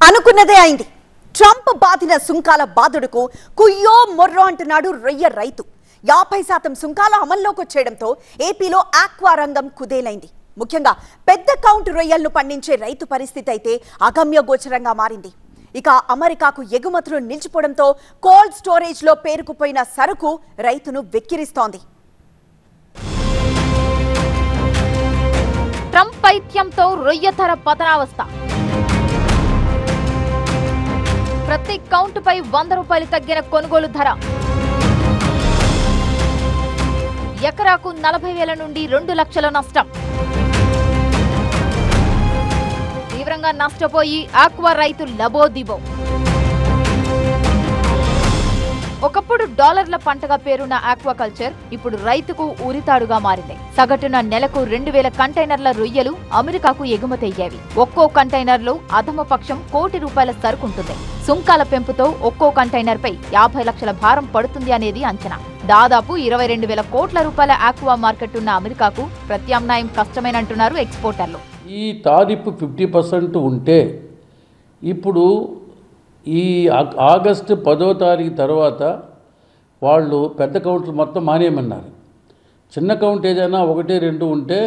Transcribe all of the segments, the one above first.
అనుకున్నదే అయింది. ట్రంప్ బాధిన సుంకాల బాధుడుకు కుయ్యో మొర్రో అంటున్నాడు రొయ్య రైతు. 50% సుంకాల అమల్లోకి వచ్చేయడంతో ఏపీలో ఆక్వా రంగం కుదేలైంది. ముఖ్యంగా పెద్ద కౌంట్ రొయ్యలను పండించే రైతు పరిస్థితి అయితే అగమ్య గోచరంగా మారింది. ఇక అమెరికాకు ఎగుమతులు నిలిచిపోవడంతో కోల్డ్ స్టోరేజ్ లో పేరుకుపోయిన సరుకు రైతును వెక్కిరిస్తోంది. ట్రంప్ పైత్యంతో రొయ్య ధర పతనావస్థ. ప్రతి కౌంటుపై 100 రూపాయలు తగ్గిన కొనుగోలు ధర. ఎకరాకు 40,000 నుండి 2 లక్షల నష్టం. తీవ్రంగా నష్టపోయి ఆక్వా రైతు లబోదిబో. ఒకప్పుడు డాలర్ల పంటగా పేరున్న ఆక్వాకల్చర్ ఇప్పుడు రైతుకు ఉరితాడుగా మారింది. సగటున నెలకు 2,000 కంటైనర్ల రొయ్యలు అమెరికాకు ఎగుమతయ్యేవి. ఒక్కో కంటైనర్లో అధమపక్షం ₹1,00,00,000 సరుకుంటుంది. సుంకాల పెంపుతో ఒక్కో కంటైనర్ పై 50 లక్షల భారం పడుతుంది అనేది అంచనా. దాదాపు 22,000 కోట్ల రూపాయల ఆక్వా మార్కెట్ ఉన్న అమెరికాకు ప్రత్యామ్నాయం కష్టమేనంటున్నారు ఎక్స్పోర్టర్లు. ఈ తారీఫు 50% ఉంటే ఇప్పుడు ఈ ఆగస్టు 10వ తారీఖు తర్వాత వాళ్ళు పెద్ద కౌంట్లు మొత్తం మానేయమన్నారు. చిన్న కౌంట్ ఏదైనా 1, 2 ఉంటే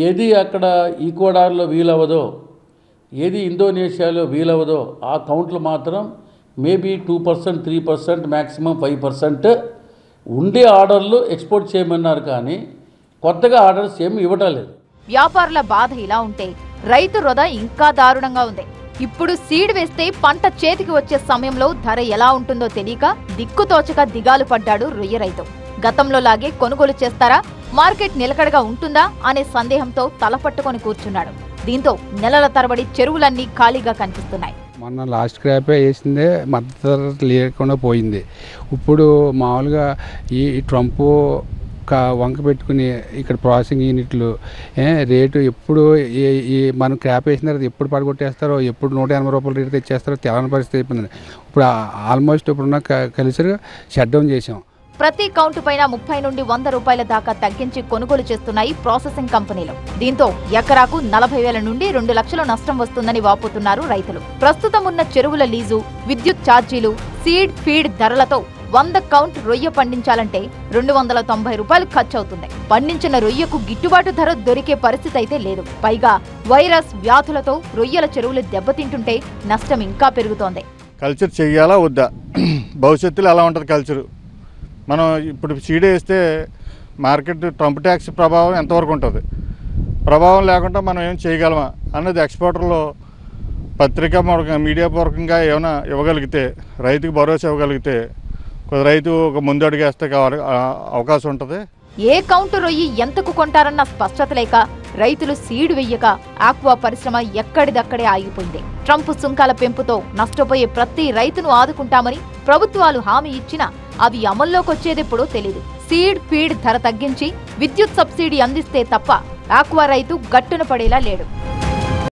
ఏది అక్కడ ఈక్వడార్లో వీలవదో, ఏది ఇండోనేషియాలో వీలవదో ఆ కౌంట్లు మాత్రం మేబీ 2%, 3%, మ్యాక్సిమం 5% ఉండే ఆర్డర్లు ఎక్స్పోర్ట్ చేయమన్నారు. కానీ కొత్తగా ఆర్డర్స్ ఏమి ఇవ్వటం లేదు. వ్యాపారుల బాధ ఇలా ఉంటే రైతు వృధా ఇంకా దారుణంగా ఉంది. ఇప్పుడు సీడ్ వేస్తే పంట చేతికి వచ్చే సమయంలో ధర ఎలా ఉంటుందో తెలియక దిక్కుతోచక దిగాలు పడ్డాడు రొయ్య రైతు. గతంలో లాగే కొనుగోలు చేస్తారా, మార్కెట్ నిలకడగా ఉంటుందా అనే సందేహంతో తలపట్టుకొని కూర్చున్నాడు. దీంతో నెలల తరబడి చెరువులన్నీ ఖాళీగా కనిపిస్తున్నాయి. మొన్న లాస్ట్ క్రాపే వేసిందే మద్దతు లేకుండా పోయింది. ఇప్పుడు మామూలుగా ఈ ట్రంప్ వంక పెట్టుకుని ఇక్కడ ప్రాసెసింగ్ యూనిట్లు రేటు ఎప్పుడు ఈ మనం క్రాప్ వేసిన తర్వాత ఎప్పుడు పడగొట్టేస్తారో, ఎప్పుడు 180 రూపాయల రేటు తెచ్చేస్తారో తెలంగాణ పరిస్థితి అయిపోయింది. ఇప్పుడు ఆల్మోస్ట్ ఇప్పుడున్న కలిసి షట్ డౌన్ చేసాం. ప్రతి కౌంటు పైన 30 నుండి 100 రూపాయల దాకా తగ్గించి కొనుగోలు చేస్తున్నాయి ప్రాసెసింగ్ కంపెనీలు. దీంతో ఎకరాకు 40,000 నుండి 2 లక్షల నష్టం వస్తుందని వాపోతున్నారు రైతులు. ప్రస్తుతం ఉన్న చెరువుల లీజు, విద్యుత్ ఛార్జీలు, సీడ్, ఫీడ్ ధరలతో 100 కౌంట్ రొయ్య పండించాలంటే 290 రూపాయలు ఖర్చవుతుంది. పండించిన రొయ్యకు గిట్టుబాటు ధర దొరికే పరిస్థితి అయితే లేదు. పైగా వైరస్, వ్యాధులతో రొయ్యల చెరువులు దెబ్బతింటుంటే నష్టం ఇంకా పెరుగుతోంది. కల్చర్ చెయ్యాలా వద్దా, భవిష్యత్తులో ఎలా ఉంటుంది కల్చరు? మనం ఇప్పుడు సీడ్ వేస్తే మార్కెట్ ట్రంప్ ట్యాక్స్ ప్రభావం ఎంతవరకు ఉంటుంది? ప్రభావం లేకుండా మనం ఏం చేయగలమా అన్నది ఎక్స్పోర్టర్లో పత్రికా మీడియా పూర్వకంగా ఏమైనా ఇవ్వగలిగితే, రైతుకు భరోసా ఇవ్వగలిగితే రైతు ఒక ముందు అడుగేస్తే అవకాశం ఉంటుంది. ఏ కౌంటు రొయ్యి ఎంతకు కొంటారన్న స్పష్టత లేక రైతులు సీడ్ వెయ్యక ఆక్వా పరిశ్రమ ఎక్కడిదక్కడే ఆగిపోయింది. ట్రంప్ సుంకాల పెంపుతో నష్టపోయే ప్రతి రైతును ఆదుకుంటామని ప్రభుత్వాలు హామీ ఇచ్చినా అవి అమల్లోకొచ్చేదెప్పుడో తెలీదు. సీడ్, ఫీడ్ ధర తగ్గించి విద్యుత్ సబ్సిడీ అందిస్తే తప్ప ఆక్వా రైతు గట్టున పడేలా లేడు.